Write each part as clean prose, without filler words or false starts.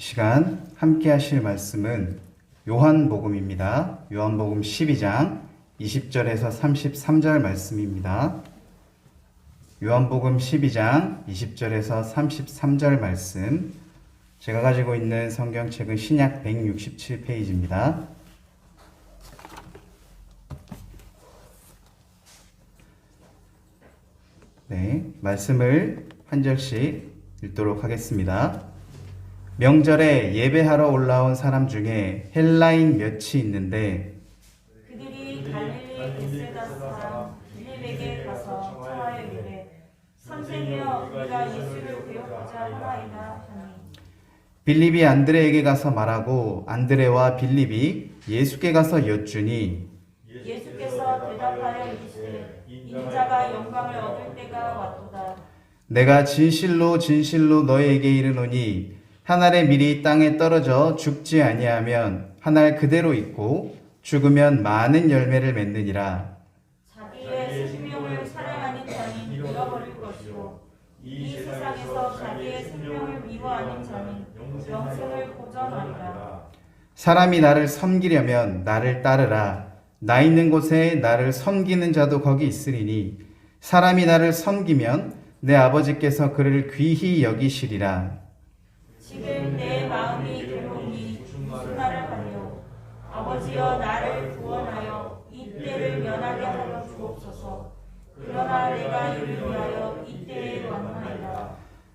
시간 함께 하실 말씀은 요한복음입니다. 요한복음 12장 20절에서 33절 말씀입니다. 요한복음 12장 20절에서 33절 말씀, 제가 가지고 있는 성경책은 신약 167페이지입니다. 네, 말씀을 한 절씩 읽도록 하겠습니다. 명절에 예배하러 올라온 사람 중에 헬라인 몇이 있는데 그들이 갈릴리 베세다 사람 빌립에게 가서 청하여 이르되 선생이여 우리가 예수를 배우고자 하나이다 하니 빌립이 안드레에게 가서 말하고 안드레와 빌립이 예수께 가서 여쭈니 예수께서 대답하여 이르시되 인자가 영광을 얻을 때가 왔도다. 내가 진실로 진실로 너희에게 이르노니 한 알의 밀이 땅에 떨어져 죽지 아니하면 한 알 그대로 있고 죽으면 많은 열매를 맺느니라. 자기의 생명을 사랑하는 자는 잃어버릴 것이요 이 세상에서 자기의 생명을 미워하는 자는 영생을 보전하리라. 사람이 나를 섬기려면 나를 따르라. 나 있는 곳에 나를 섬기는 자도 거기 있으리니 사람이 나를 섬기면 내 아버지께서 그를 귀히 여기시리라. 지금 내 마음이 괴로우니 무슨 말을 하리요. 아버지여 나를 구원하여 이 때를 면하게 하여 주옵소서. 그러나 내가 이를 위하여 이 때에 왔나이다.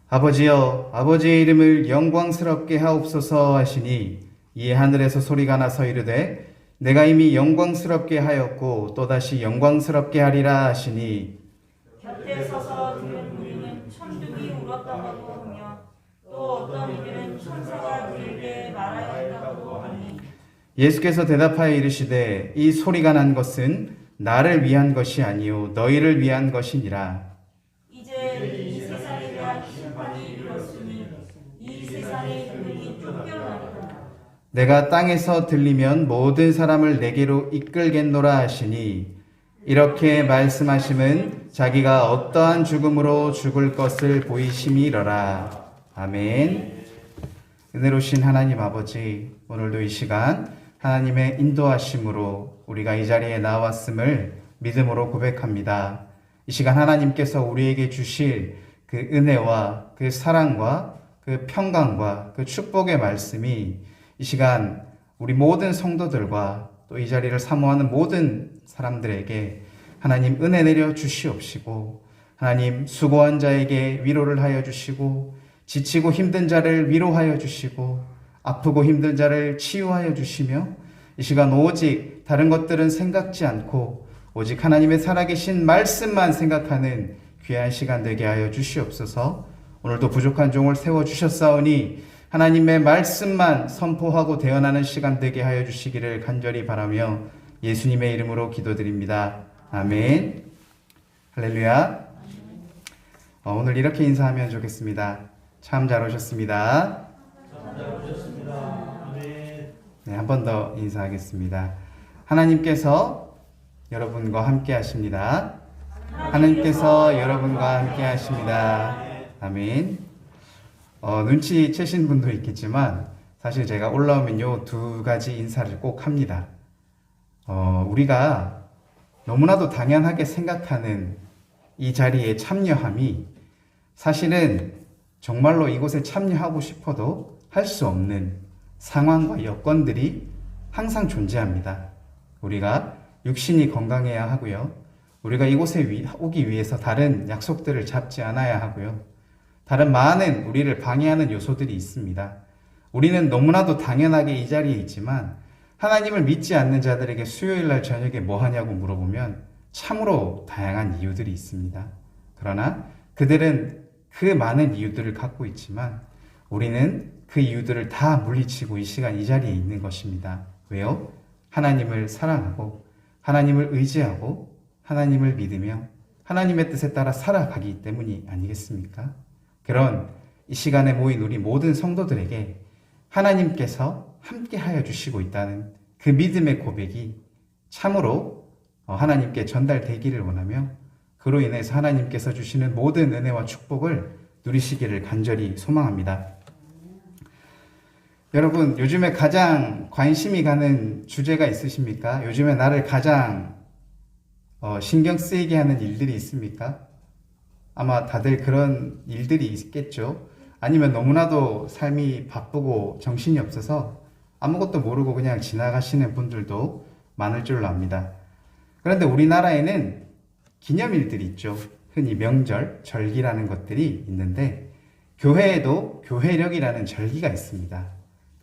아버지여 아버지의 이름을 영광스럽게 하옵소서 하시니 이에 하늘에서 소리가 나서 이르되 내가 이미 영광스럽게 하였고 또다시 영광스럽게 하리라 하시니 곁에 서서 들은 우리는 천둥이 울었다고 하며 또 어떤 이들은 천사가 그에게 말하였다고 하니 예수께서 대답하여 이르시되 이 소리가 난 것은 나를 위한 것이 아니요 너희를 위한 것이니라. 이제 이 세상에 대한 심판이 이르렀으니 이 세상의 능력이 쫓겨나리라. 내가 땅에서 들리면 모든 사람을 내게로 이끌겠노라 하시니 이렇게 말씀하심은 자기가 어떠한 죽음으로 죽을 것을 보이심이러라. 아멘. 은혜로우신 하나님 아버지, 오늘도 이 시간 하나님의 인도하심으로 우리가 이 자리에 나왔음을 믿음으로 고백합니다. 이 시간 하나님께서 우리에게 주실 그 은혜와 그 사랑과 그 평강과 그 축복의 말씀이 이 시간 우리 모든 성도들과 또 이 자리를 사모하는 모든 사람들에게 하나님 은혜 내려 주시옵시고 하나님 수고한 자에게 위로를 하여 주시고 지치고 힘든 자를 위로하여 주시고 아프고 힘든 자를 치유하여 주시며 이 시간 오직 다른 것들은 생각지 않고 오직 하나님의 살아계신 말씀만 생각하는 귀한 시간 되게 하여 주시옵소서. 오늘도 부족한 종을 세워주셨사오니 하나님의 말씀만 선포하고 대언하는 시간 되게 하여 주시기를 간절히 바라며 예수님의 이름으로 기도드립니다. 아멘. 할렐루야. 오늘 이렇게 인사하면 좋겠습니다. 참 잘 오셨습니다. 네, 한 번 더 인사하겠습니다. 하나님께서 여러분과 함께 하십니다. 하나님께서 여러분과 함께 하십니다. 아멘. 눈치채신 분도 있겠지만 사실 제가 올라오면요 2가지 인사를 꼭 합니다. 우리가 너무나도 당연하게 생각하는 이 자리에 참여함이 사실은 정말로 이곳에 참여하고 싶어도 할 수 없는 상황과 여건들이 항상 존재합니다. 우리가 육신이 건강해야 하고요. 우리가 이곳에 오기 위해서 다른 약속들을 잡지 않아야 하고요. 다른 많은 우리를 방해하는 요소들이 있습니다. 우리는 너무나도 당연하게 이 자리에 있지만 하나님을 믿지 않는 자들에게 수요일 날 저녁에 뭐 하냐고 물어보면 참으로 다양한 이유들이 있습니다. 그러나 그들은 그 많은 이유들을 갖고 있지만 우리는 그 이유들을 다 물리치고 이 시간 이 자리에 있는 것입니다. 왜요? 하나님을 사랑하고 하나님을 의지하고 하나님을 믿으며 하나님의 뜻에 따라 살아가기 때문이 아니겠습니까? 그런 이 시간에 모인 우리 모든 성도들에게 하나님께서 함께 하여 주시고 있다는 그 믿음의 고백이 참으로 하나님께 전달되기를 원하며 그로 인해서 하나님께서 주시는 모든 은혜와 축복을 누리시기를 간절히 소망합니다. 여러분, 요즘에 가장 관심이 가는 주제가 있으십니까? 요즘에 나를 가장 신경 쓰이게 하는 일들이 있습니까? 아마 다들 그런 일들이 있겠죠. 아니면 너무나도 삶이 바쁘고 정신이 없어서 아무것도 모르고 그냥 지나가시는 분들도 많을 줄로 압니다. 그런데 우리나라에는 기념일들이 있죠. 흔히 명절, 절기라는 것들이 있는데 교회에도 교회력이라는 절기가 있습니다.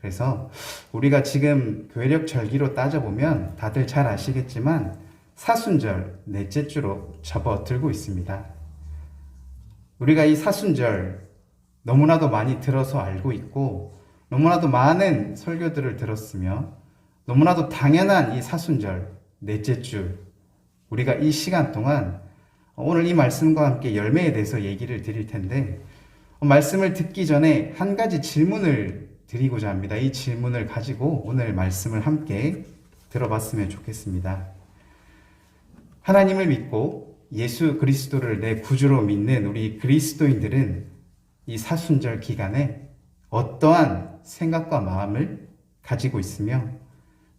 그래서 우리가 지금 교회력 절기로 따져보면 다들 잘 아시겠지만 사순절 넷째 주로 접어들고 있습니다. 우리가 이 사순절 너무나도 많이 들어서 알고 있고 너무나도 많은 설교들을 들었으며 너무나도 당연한 이 사순절 넷째 주 우리가 이 시간 동안 오늘 이 말씀과 함께 열매에 대해서 얘기를 드릴 텐데 말씀을 듣기 전에 한 가지 질문을 드리고자 합니다. 이 질문을 가지고 오늘 말씀을 함께 들어봤으면 좋겠습니다. 하나님을 믿고 예수 그리스도를 내 구주로 믿는 우리 그리스도인들은 이 사순절 기간에 어떠한 생각과 마음을 가지고 있으며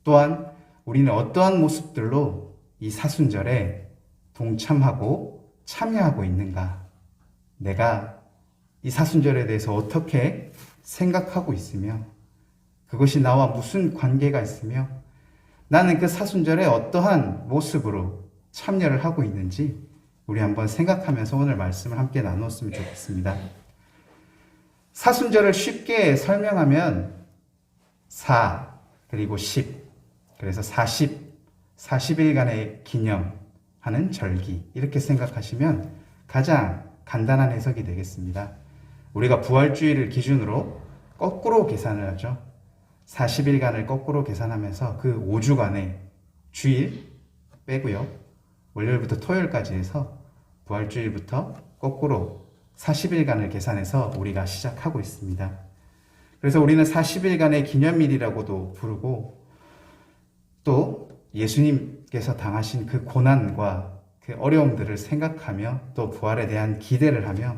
또한 우리는 어떠한 모습들로 이 사순절에 동참하고 참여하고 있는가? 내가 이 사순절에 대해서 어떻게 생각하고 있으며 그것이 나와 무슨 관계가 있으며 나는 그 사순절에 어떠한 모습으로 참여를 하고 있는지 우리 한번 생각하면서 오늘 말씀을 함께 나눴으면 좋겠습니다. 사순절을 쉽게 설명하면 4 그리고 10 그래서 40일간의 기념하는 절기 이렇게 생각하시면 가장 간단한 해석이 되겠습니다. 우리가 부활주의를 기준으로 거꾸로 계산을 하죠. 40일간을 거꾸로 계산하면서 그 5주간의 주일 빼고요. 월요일부터 토요일까지 해서 부활주일부터 거꾸로 40일간을 계산해서 우리가 시작하고 있습니다. 그래서 우리는 40일간의 기념일이라고도 부르고 또 예수님께서 당하신 그 고난과 그 어려움들을 생각하며 또 부활에 대한 기대를 하며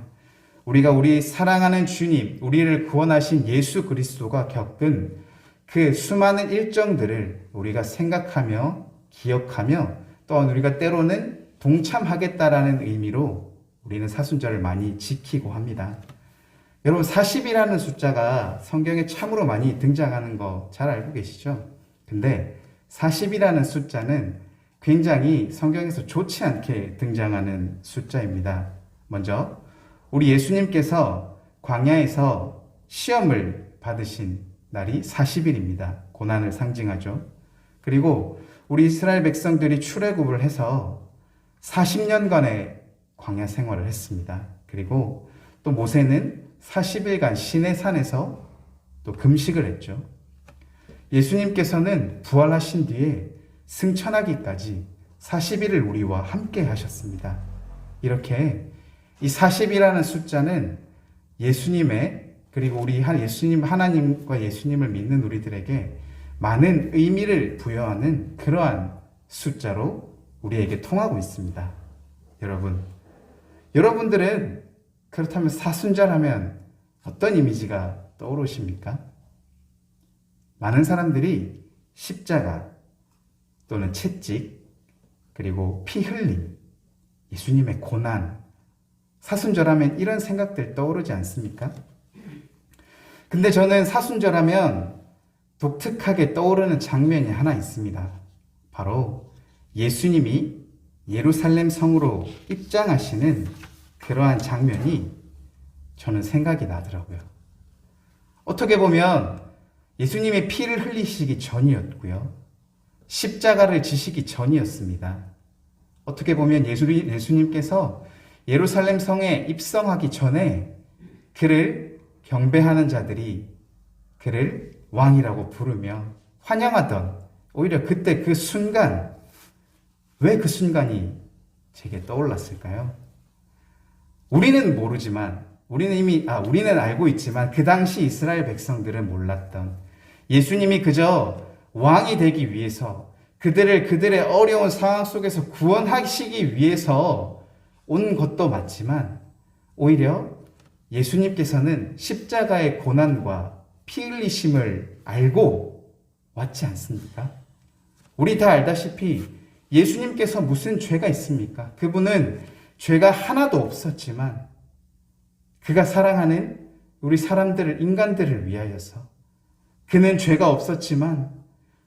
우리가 우리 사랑하는 주님, 우리를 구원하신 예수 그리스도가 겪은 그 수많은 일정들을 우리가 생각하며 기억하며 또한 우리가 때로는 동참하겠다라는 의미로 우리는 사순절을 많이 지키고 합니다. 여러분 40이라는 숫자가 성경에 참으로 많이 등장하는 거 잘 알고 계시죠? 근데 40이라는 숫자는 굉장히 성경에서 좋지 않게 등장하는 숫자입니다. 먼저 우리 예수님께서 광야에서 시험을 받으신 날이 40일입니다. 고난을 상징하죠. 그리고 우리 이스라엘 백성들이 출애굽을 해서 40년간의 광야 생활을 했습니다. 그리고 또 모세는 40일간 시내산에서 또 금식을 했죠. 예수님께서는 부활하신 뒤에 승천하기까지 40일을 우리와 함께 하셨습니다. 이렇게 이 40이라는 숫자는 예수님의 그리고 우리 예수님 하나님과 예수님을 믿는 우리들에게 많은 의미를 부여하는 그러한 숫자로 우리에게 통하고 있습니다. 여러분들은 그렇다면 사순절 하면 어떤 이미지가 떠오르십니까? 많은 사람들이 십자가 또는 채찍 그리고 피 흘림, 예수님의 고난, 사순절 하면 이런 생각들 떠오르지 않습니까? 근데 저는 사순절 하면 독특하게 떠오르는 장면이 하나 있습니다. 바로 예수님이 예루살렘 성으로 입장하시는 그러한 장면이 저는 생각이 나더라고요. 어떻게 보면 예수님이 피를 흘리시기 전이었고요. 십자가를 지시기 전이었습니다. 어떻게 보면 예수님께서 예루살렘 성에 입성하기 전에 그를 경배하는 자들이 그를 왕이라고 부르며 환영하던 오히려 그때 그 순간 왜 그 순간이 제게 떠올랐을까요? 우리는 모르지만 우리는 알고 있지만 그 당시 이스라엘 백성들은 몰랐던 예수님이 그저 왕이 되기 위해서 그들의 어려운 상황 속에서 구원하시기 위해서 온 것도 맞지만 오히려 예수님께서는 십자가의 고난과 피 흘리심을 알고 왔지 않습니까? 우리 다 알다시피 예수님께서 무슨 죄가 있습니까? 그분은 죄가 하나도 없었지만 그가 사랑하는 우리 사람들을, 인간들을 위하여서, 그는 죄가 없었지만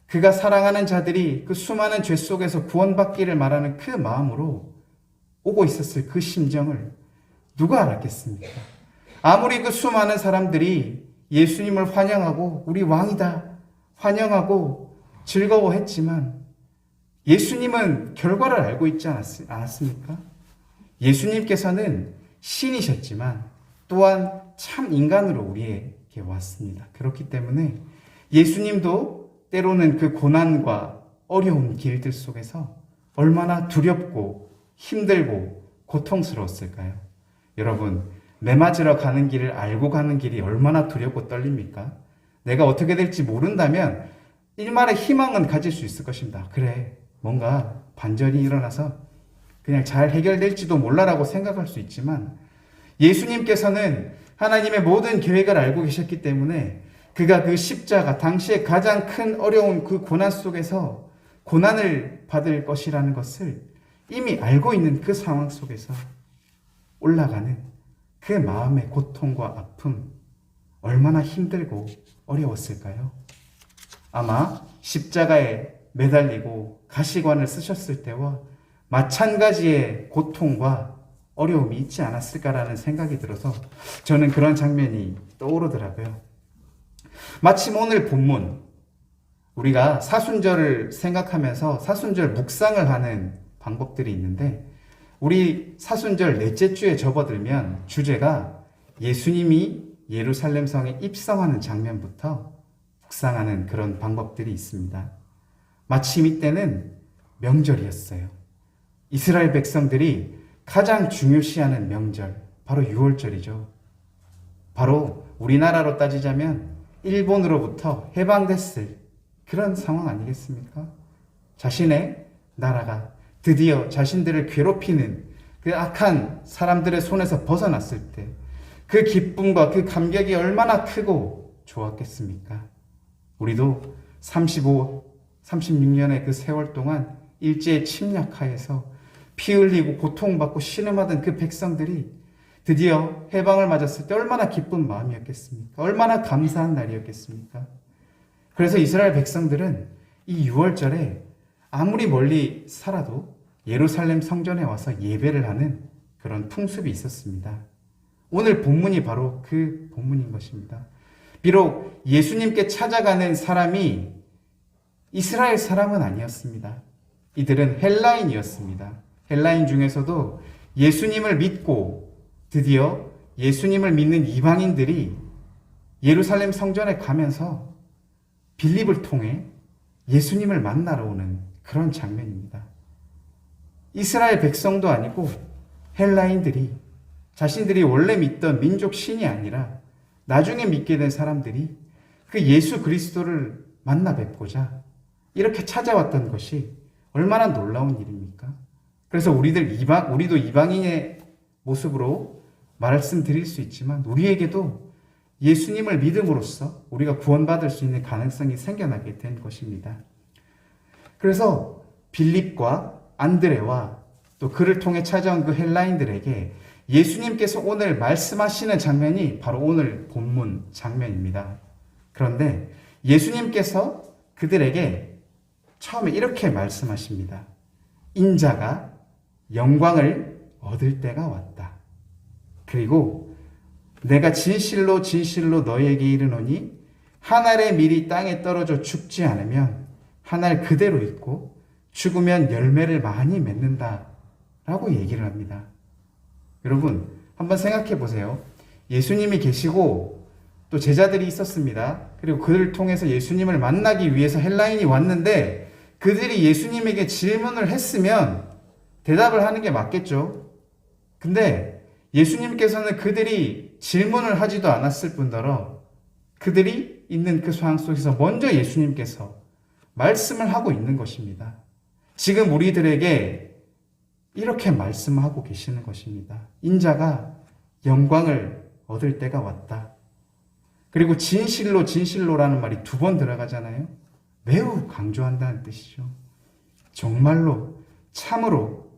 그가 사랑하는 자들이 그 수많은 죄 속에서 구원받기를 말하는 그 마음으로 오고 있었을 그 심정을 누가 알았겠습니까? 아무리 그 수많은 사람들이 예수님을 환영하고 우리 왕이다 환영하고 즐거워했지만 예수님은 결과를 알고 있지 않았습니까? 예수님께서는 신이셨지만 또한 참 인간으로 우리에게 왔습니다. 그렇기 때문에 예수님도 때로는 그 고난과 어려운 길들 속에서 얼마나 두렵고 힘들고 고통스러웠을까요? 여러분, 매맞으러 가는 길을 알고 가는 길이 얼마나 두렵고 떨립니까? 내가 어떻게 될지 모른다면 일말의 희망은 가질 수 있을 것입니다. 그래, 뭔가 반전이 일어나서 그냥 잘 해결될지도 몰라라고 생각할 수 있지만 예수님께서는 하나님의 모든 계획을 알고 계셨기 때문에 그가 그 십자가, 당시에 가장 큰 어려운 그 고난 속에서 고난을 받을 것이라는 것을 이미 알고 있는 그 상황 속에서 올라가는 그 마음의 고통과 아픔, 얼마나 힘들고 어려웠을까요? 아마 십자가에 매달리고 가시관을 쓰셨을 때와 마찬가지의 고통과 어려움이 있지 않았을까라는 생각이 들어서 저는 그런 장면이 떠오르더라고요. 마침 오늘 본문, 우리가 사순절을 생각하면서 사순절 묵상을 하는 방법들이 있는데, 우리 사순절 넷째 주에 접어들면 주제가 예수님이 예루살렘 성에 입성하는 장면부터 묵상하는 그런 방법들이 있습니다. 마침 이때는 명절이었어요. 이스라엘 백성들이 가장 중요시하는 명절, 바로 유월절이죠. 바로 우리나라로 따지자면 일본으로부터 해방됐을 그런 상황 아니겠습니까? 자신의 나라가 드디어 자신들을 괴롭히는 그 악한 사람들의 손에서 벗어났을 때 그 기쁨과 그 감격이 얼마나 크고 좋았겠습니까? 우리도 36년의 그 세월 동안 일제의 침략하에서 피 흘리고 고통받고 신음하던 그 백성들이 드디어 해방을 맞았을 때 얼마나 기쁜 마음이었겠습니까? 얼마나 감사한 날이었겠습니까? 그래서 이스라엘 백성들은 이 6월절에 아무리 멀리 살아도 예루살렘 성전에 와서 예배를 하는 그런 풍습이 있었습니다. 오늘 본문이 바로 그 본문인 것입니다. 비록 예수님께 찾아가는 사람이 이스라엘 사람은 아니었습니다. 이들은 헬라인이었습니다. 헬라인 중에서도 예수님을 믿고 드디어 예수님을 믿는 이방인들이 예루살렘 성전에 가면서 빌립을 통해 예수님을 만나러 오는 그런 장면입니다. 이스라엘 백성도 아니고 헬라인들이 자신들이 원래 믿던 민족 신이 아니라 나중에 믿게 된 사람들이 그 예수 그리스도를 만나 뵙고자 이렇게 찾아왔던 것이 얼마나 놀라운 일입니까? 그래서 우리도 이방인의 모습으로 말씀드릴 수 있지만 우리에게도 예수님을 믿음으로써 우리가 구원받을 수 있는 가능성이 생겨나게 된 것입니다. 그래서 빌립과 안드레와 또 그를 통해 찾아온 그 헬라인들에게 예수님께서 오늘 말씀하시는 장면이 바로 오늘 본문 장면입니다. 그런데 예수님께서 그들에게 처음에 이렇게 말씀하십니다. 인자가 영광을 얻을 때가 왔다. 그리고 내가 진실로 진실로 너희에게 이르노니 한 알의 밀이 땅에 떨어져 죽지 않으면 한 알 그대로 있고 죽으면 열매를 많이 맺는다 라고 얘기를 합니다. 여러분 한번 생각해 보세요. 예수님이 계시고 또 제자들이 있었습니다. 그리고 그들을 통해서 예수님을 만나기 위해서 헬라인이 왔는데 그들이 예수님에게 질문을 했으면 대답을 하는 게 맞겠죠. 근데 예수님께서는 그들이 질문을 하지도 않았을 뿐더러 그들이 있는 그 상황 속에서 먼저 예수님께서 말씀을 하고 있는 것입니다. 지금 우리들에게 이렇게 말씀하고 계시는 것입니다. 인자가 영광을 얻을 때가 왔다. 그리고 진실로 진실로라는 말이 2번 들어가잖아요. 매우 강조한다는 뜻이죠. 정말로 참으로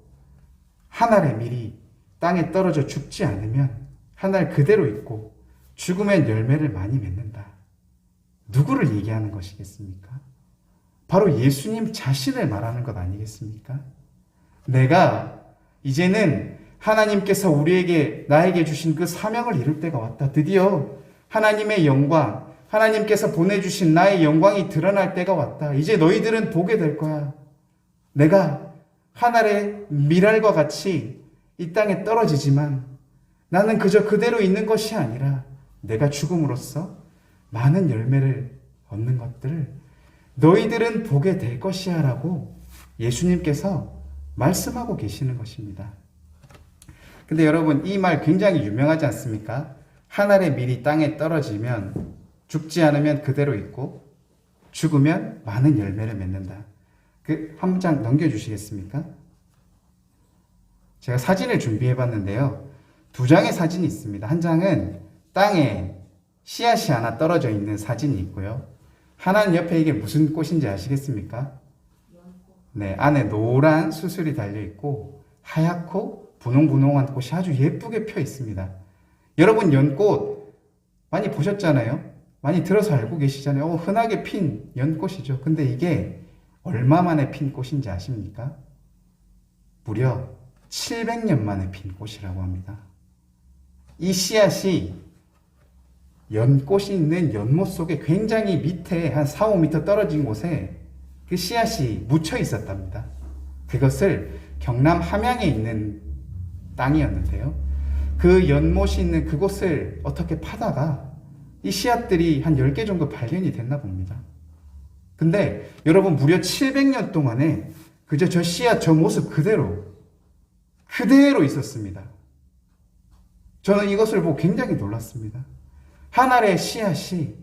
한 알의 밀이 땅에 떨어져 죽지 않으면 한 알 그대로 있고 죽으면 열매를 많이 맺는다. 누구를 얘기하는 것이겠습니까? 바로 예수님 자신을 말하는 것 아니겠습니까? 내가 이제는 하나님께서 나에게 주신 그 사명을 이룰 때가 왔다. 드디어 하나님의 영광, 하나님께서 보내주신 나의 영광이 드러날 때가 왔다. 이제 너희들은 보게 될 거야. 내가 하늘의 밀알과 같이 이 땅에 떨어지지만 나는 그저 그대로 있는 것이 아니라 내가 죽음으로써 많은 열매를 얻는 것들을 너희들은 보게 될 것이야 라고 예수님께서 말씀하고 계시는 것입니다. 근데 여러분, 이 말 굉장히 유명하지 않습니까? 한 알의 밀이 땅에 떨어지면 죽지 않으면 그대로 있고 죽으면 많은 열매를 맺는다. 그 한 장 넘겨주시겠습니까? 제가 사진을 준비해 봤는데요. 2장의 사진이 있습니다. 한 장은 땅에 씨앗이 하나 떨어져 있는 사진이 있고요. 하나는 옆에 이게 무슨 꽃인지 아시겠습니까? 네, 안에 노란 수술이 달려 있고 하얗고 분홍분홍한 꽃이 아주 예쁘게 펴 있습니다. 여러분, 연꽃 많이 보셨잖아요? 많이 들어서 알고 계시잖아요. 흔하게 핀 연꽃이죠. 근데 이게 얼마 만에 핀 꽃인지 아십니까? 무려 700년 만에 핀 꽃이라고 합니다. 이 씨앗이 연꽃이 있는 연못 속에 굉장히 밑에 한 4, 5m 떨어진 곳에 그 씨앗이 묻혀 있었답니다. 그것을 경남 함양에 있는 땅이었는데요. 그 연못이 있는 그곳을 어떻게 파다가 이 씨앗들이 한 10개 정도 발견이 됐나 봅니다. 근데 여러분, 무려 700년 동안에 그저 저 씨앗, 저 모습 그대로 있었습니다. 저는 이것을 보고 굉장히 놀랐습니다. 한 알의 씨앗이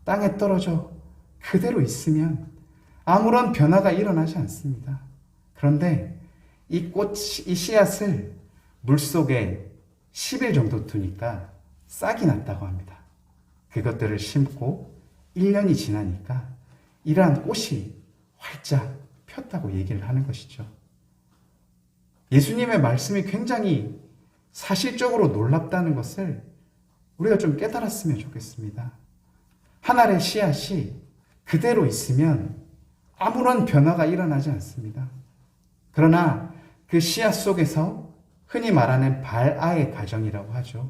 땅에 떨어져 그대로 있으면 아무런 변화가 일어나지 않습니다. 그런데 이 씨앗을 물속에 10일 정도 두니까 싹이 났다고 합니다. 그것들을 심고 1년이 지나니까 이러한 꽃이 활짝 폈다고 얘기를 하는 것이죠. 예수님의 말씀이 굉장히 사실적으로 놀랍다는 것을 우리가 좀 깨달았으면 좋겠습니다. 한 알의 씨앗이 그대로 있으면 아무런 변화가 일어나지 않습니다. 그러나 그 씨앗 속에서 흔히 말하는 발아의 과정이라고 하죠.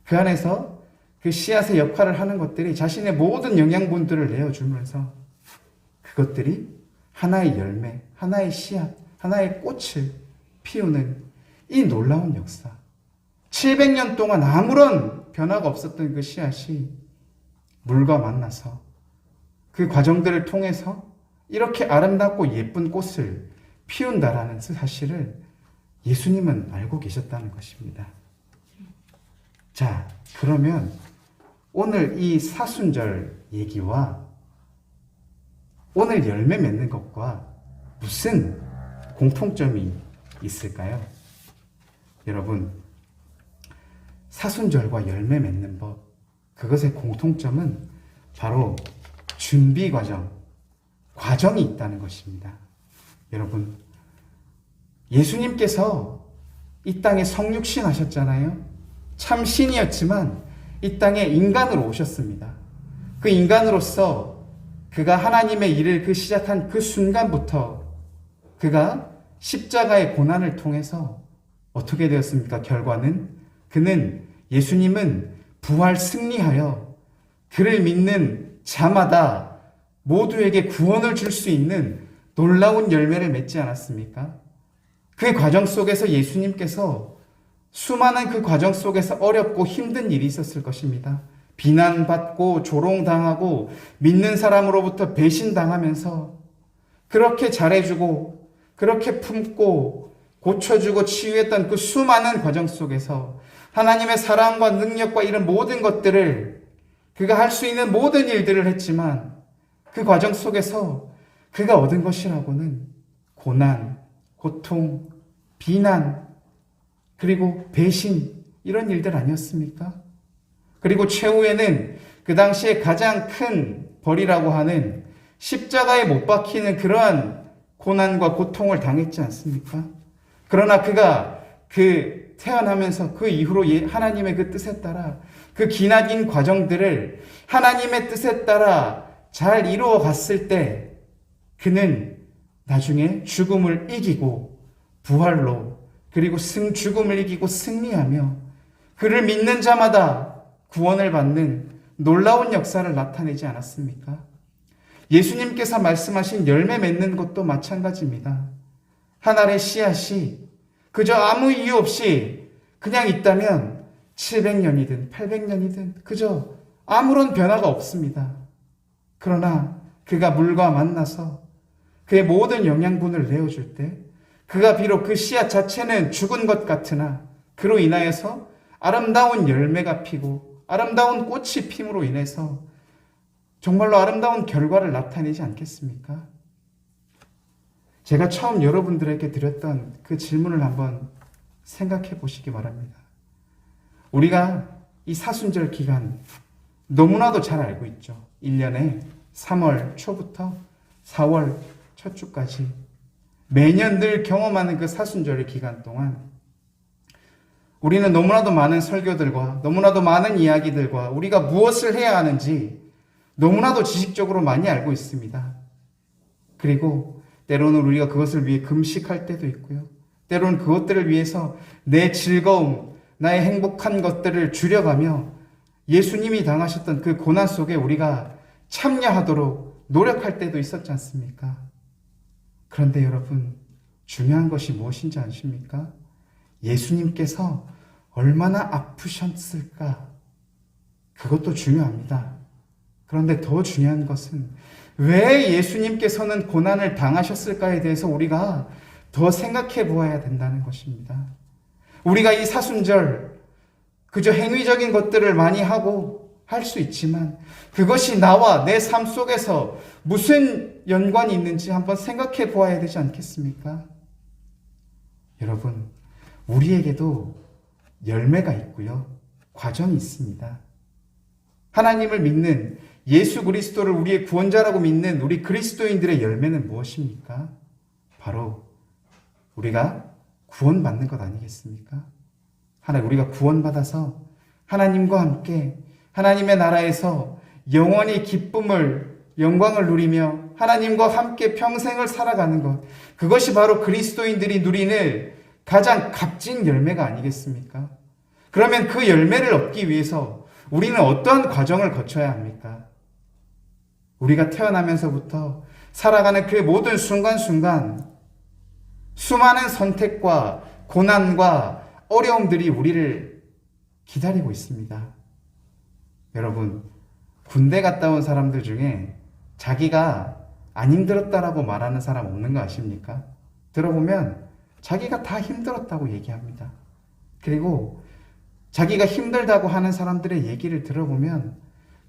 그 안에서 그 씨앗의 역할을 하는 것들이 자신의 모든 영양분들을 내어주면서 그것들이 하나의 열매, 하나의 씨앗, 하나의 꽃을 피우는 이 놀라운 역사. 700년 동안 아무런 변화가 없었던 그 씨앗이 물과 만나서 그 과정들을 통해서 이렇게 아름답고 예쁜 꽃을 피운다라는 사실을 예수님은 알고 계셨다는 것입니다. 자, 그러면 오늘 이 사순절 얘기와 오늘 열매 맺는 것과 무슨 공통점이 있을까요? 여러분, 사순절과 열매 맺는 법, 그것의 공통점은 바로 준비 과정이 있다는 것입니다. 여러분, 예수님께서 이 땅에 성육신 하셨잖아요. 참 신이었지만 이 땅에 인간으로 오셨습니다. 그 인간으로서 그가 하나님의 일을 시작한 그 순간부터 그가 십자가의 고난을 통해서 어떻게 되었습니까? 결과는 예수님은 부활 승리하여 그를 믿는 자마다 모두에게 구원을 줄 수 있는 놀라운 열매를 맺지 않았습니까? 그 과정 속에서 예수님께서 수많은 그 과정 속에서 어렵고 힘든 일이 있었을 것입니다. 비난받고 조롱당하고 믿는 사람으로부터 배신당하면서 그렇게 잘해주고 그렇게 품고 고쳐주고 치유했던 그 수많은 과정 속에서 하나님의 사랑과 능력과 이런 모든 것들을 그가 할 수 있는 모든 일들을 했지만 그 과정 속에서 그가 얻은 것이라고는 고난, 고통, 비난, 그리고 배신 이런 일들 아니었습니까? 그리고 최후에는 그 당시에 가장 큰 벌이라고 하는 십자가에 못 박히는 그러한 고난과 고통을 당했지 않습니까? 그러나 그가 태어나면서 그 이후로 하나님의 그 뜻에 따라 그 기나긴 과정들을 하나님의 뜻에 따라 잘 이루어 갔을 때 그는 나중에 죽음을 이기고 부활로 그리고 죽음을 이기고 승리하며 그를 믿는 자마다 구원을 받는 놀라운 역사를 나타내지 않았습니까? 예수님께서 말씀하신 열매 맺는 것도 마찬가지입니다. 한 알의 씨앗이 그저 아무 이유 없이 그냥 있다면 700년이든 800년이든 그저 아무런 변화가 없습니다. 그러나 그가 물과 만나서 그의 모든 영양분을 내어줄 때 그가 비록 그 씨앗 자체는 죽은 것 같으나 그로 인하여서 아름다운 열매가 피고 아름다운 꽃이 핌으로 인해서 정말로 아름다운 결과를 나타내지 않겠습니까? 제가 처음 여러분들에게 드렸던 그 질문을 한번 생각해 보시기 바랍니다. 우리가 이 사순절 기간 너무나도 잘 알고 있죠. 1년에 3월 초부터 4월 첫 주까지 매년 늘 경험하는 그 사순절의 기간 동안 우리는 너무나도 많은 설교들과 너무나도 많은 이야기들과 우리가 무엇을 해야 하는지 너무나도 지식적으로 많이 알고 있습니다. 그리고 때로는 우리가 그것을 위해 금식할 때도 있고요. 때로는 그것들을 위해서 내 즐거움, 나의 행복한 것들을 줄여가며 예수님이 당하셨던 그 고난 속에 우리가 참여하도록 노력할 때도 있었지 않습니까? 그런데 여러분, 중요한 것이 무엇인지 아십니까? 예수님께서 얼마나 아프셨을까? 그것도 중요합니다. 그런데 더 중요한 것은 왜 예수님께서는 고난을 당하셨을까에 대해서 우리가 더 생각해 보아야 된다는 것입니다. 우리가 이 사순절 그저 행위적인 것들을 많이 하고 할 수 있지만 그것이 나와 내 삶 속에서 무슨 연관이 있는지 한번 생각해 보아야 되지 않겠습니까? 여러분, 우리에게도 열매가 있고요. 과정이 있습니다. 하나님을 믿는 예수 그리스도를 우리의 구원자라고 믿는 우리 그리스도인들의 열매는 무엇입니까? 바로 우리가 구원받는 것 아니겠습니까? 우리가 구원받아서 하나님과 함께 하나님의 나라에서 영원히 영광을 누리며 하나님과 함께 평생을 살아가는 것, 그것이 바로 그리스도인들이 누리는 가장 값진 열매가 아니겠습니까? 그러면 그 열매를 얻기 위해서 우리는 어떠한 과정을 거쳐야 합니까? 우리가 태어나면서부터 살아가는 그 모든 순간순간 수많은 선택과 고난과 어려움들이 우리를 기다리고 있습니다. 여러분, 군대 갔다 온 사람들 중에 자기가 안 힘들었다라고 말하는 사람 없는 거 아십니까? 들어보면 자기가 다 힘들었다고 얘기합니다. 그리고 자기가 힘들다고 하는 사람들의 얘기를 들어보면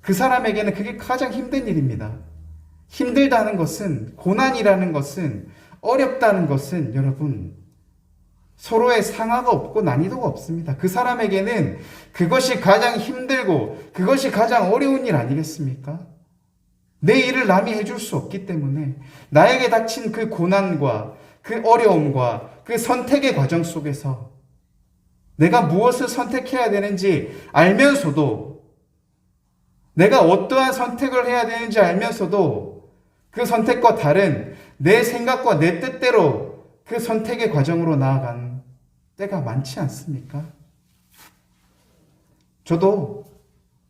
그 사람에게는 그게 가장 힘든 일입니다. 힘들다는 것은, 고난이라는 것은, 어렵다는 것은 여러분 서로의 상하가 없고 난이도가 없습니다. 그 사람에게는 그것이 가장 힘들고 그것이 가장 어려운 일 아니겠습니까? 내 일을 남이 해줄 수 없기 때문에 나에게 닥친 그 고난과 그 어려움과 그 선택의 과정 속에서 내가 무엇을 선택해야 되는지 알면서도 내가 어떠한 선택을 해야 되는지 알면서도 그 선택과 다른 내 생각과 내 뜻대로 그 선택의 과정으로 나아간 때가 많지 않습니까? 저도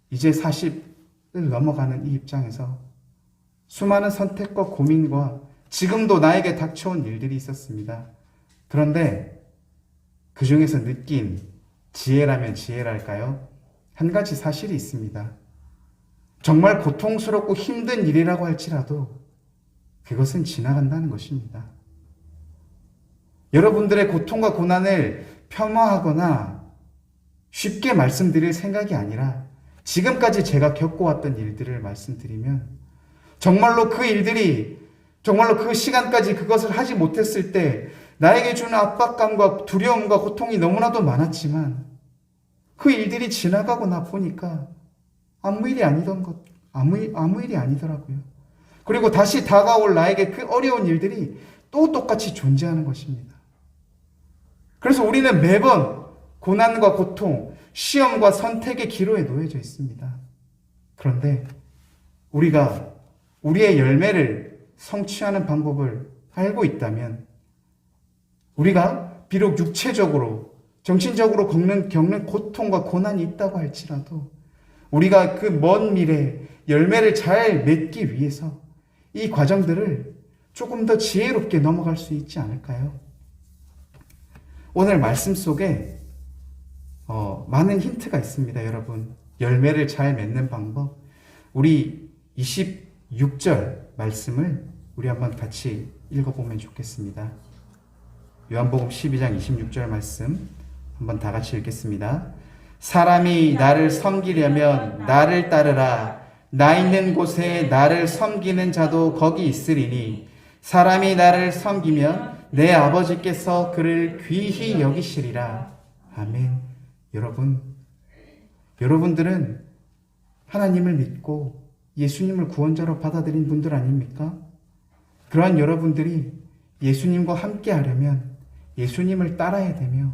이제 40을 넘어가는 이 입장에서 수많은 선택과 고민과 지금도 나에게 닥쳐온 일들이 있었습니다. 그런데 그 중에서 느낀 지혜라면 지혜랄까요? 한 가지 사실이 있습니다. 정말 고통스럽고 힘든 일이라고 할지라도 그것은 지나간다는 것입니다. 여러분들의 고통과 고난을 폄하하거나 쉽게 말씀드릴 생각이 아니라 지금까지 제가 겪어왔던 일들을 말씀드리면 정말로 그 일들이 정말로 그 시간까지 그것을 하지 못했을 때 나에게 주는 압박감과 두려움과 고통이 너무나도 많았지만 그 일들이 지나가고 나 보니까 아무 일이 아니더라고요. 그리고 다시 다가올 나에게 그 어려운 일들이 또 똑같이 존재하는 것입니다. 그래서 우리는 매번 고난과 고통, 시험과 선택의 기로에 놓여져 있습니다. 그런데 우리가 우리의 열매를 성취하는 방법을 알고 있다면, 우리가 비록 육체적으로, 정신적으로 겪는 고통과 고난이 있다고 할지라도 우리가 그 먼 미래에 열매를 잘 맺기 위해서 이 과정들을 조금 더 지혜롭게 넘어갈 수 있지 않을까요? 오늘 말씀 속에 많은 힌트가 있습니다, 여러분. 열매를 잘 맺는 방법. 우리 26절 말씀을 우리 한번 같이 읽어보면 좋겠습니다. 요한복음 12장 26절 말씀 한번 다 같이 읽겠습니다. 사람이 나를 섬기려면 나를 따르라. 나 있는 곳에 나를 섬기는 자도 거기 있으리니 사람이 나를 섬기면 내 아버지께서 그를 귀히 여기시리라. 아멘. 여러분들은 하나님을 믿고 예수님을 구원자로 받아들인 분들 아닙니까? 그러한 여러분들이 예수님과 함께 하려면 예수님을 따라야 되며,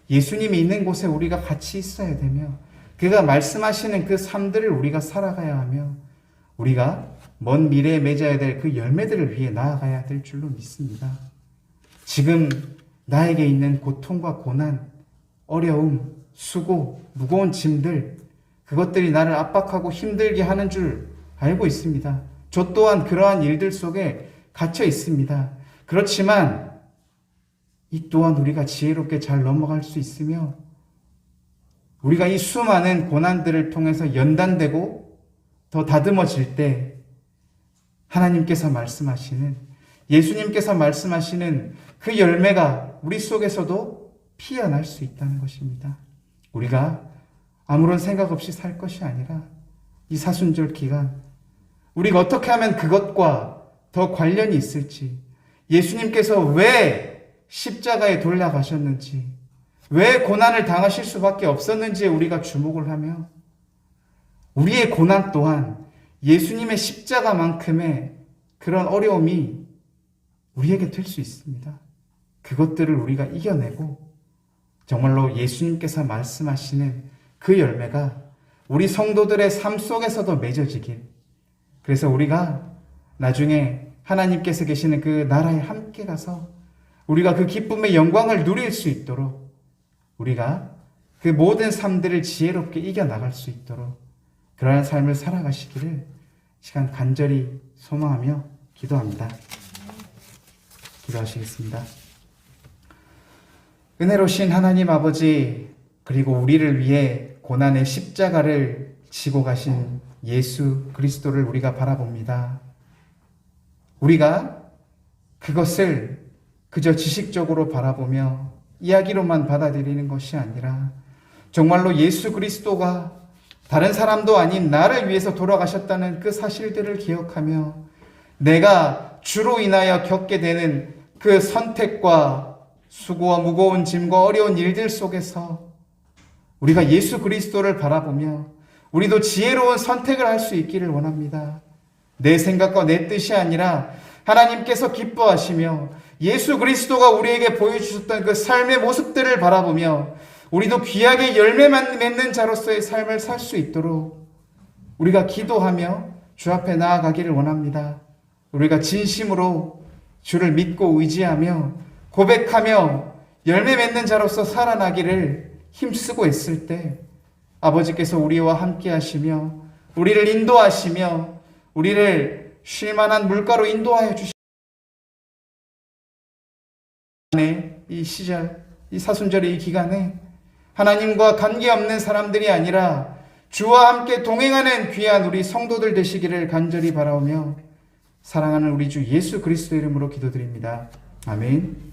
예수님이 있는 곳에 우리가 같이 있어야 되며, 그가 말씀하시는 그 삶들을 우리가 살아가야 하며, 우리가 먼 미래에 맺어야 될 그 열매들을 위해 나아가야 될 줄로 믿습니다. 지금 나에게 있는 고통과 고난, 어려움, 수고, 무거운 짐들, 그것들이 나를 압박하고 힘들게 하는 줄 알고 있습니다. 저 또한 그러한 일들 속에 갇혀 있습니다. 그렇지만 이 또한 우리가 지혜롭게 잘 넘어갈 수 있으며, 우리가 이 수많은 고난들을 통해서 연단되고 더 다듬어질 때 하나님께서 말씀하시는, 예수님께서 말씀하시는 그 열매가 우리 속에서도 피어날 수 있다는 것입니다. 우리가 아무런 생각 없이 살 것이 아니라 이 사순절 기간 우리가 어떻게 하면 그것과 더 관련이 있을지, 예수님께서 왜 십자가에 돌아가셨는지, 왜 고난을 당하실 수밖에 없었는지에 우리가 주목을 하며, 우리의 고난 또한 예수님의 십자가만큼의 그런 어려움이 우리에게 될 수 있습니다. 그것들을 우리가 이겨내고 정말로 예수님께서 말씀하시는 그 열매가 우리 성도들의 삶 속에서도 맺어지길, 그래서 우리가 나중에 하나님께서 계시는 그 나라에 함께 가서 우리가 그 기쁨의 영광을 누릴 수 있도록, 우리가 그 모든 삶들을 지혜롭게 이겨나갈 수 있도록 그러한 삶을 살아가시기를 시간 간절히 소망하며 기도합니다. 기도하시겠습니다. 은혜로우신 하나님 아버지, 그리고 우리를 위해 고난의 십자가를 지고 가신 예수 그리스도를 우리가 바라봅니다. 우리가 그것을 그저 지식적으로 바라보며 이야기로만 받아들이는 것이 아니라 정말로 예수 그리스도가 다른 사람도 아닌 나를 위해서 돌아가셨다는 그 사실들을 기억하며 내가 주로 인하여 겪게 되는 그 선택과 수고와 무거운 짐과 어려운 일들 속에서 우리가 예수 그리스도를 바라보며 우리도 지혜로운 선택을 할 수 있기를 원합니다. 내 생각과 내 뜻이 아니라 하나님께서 기뻐하시며 예수 그리스도가 우리에게 보여주셨던 그 삶의 모습들을 바라보며 우리도 귀하게 열매만 맺는 자로서의 삶을 살 수 있도록 우리가 기도하며 주 앞에 나아가기를 원합니다. 우리가 진심으로 주를 믿고 의지하며 고백하며 열매 맺는 자로서 살아나기를 힘쓰고 있을 때 아버지께서 우리와 함께 하시며 우리를 인도하시며 우리를 쉴만한 물가로 인도하여 주시는 이 시절, 이 사순절의 이 기간에 하나님과 관계없는 사람들이 아니라 주와 함께 동행하는 귀한 우리 성도들 되시기를 간절히 바라오며 사랑하는 우리 주 예수 그리스도 이름으로 기도드립니다. 아멘.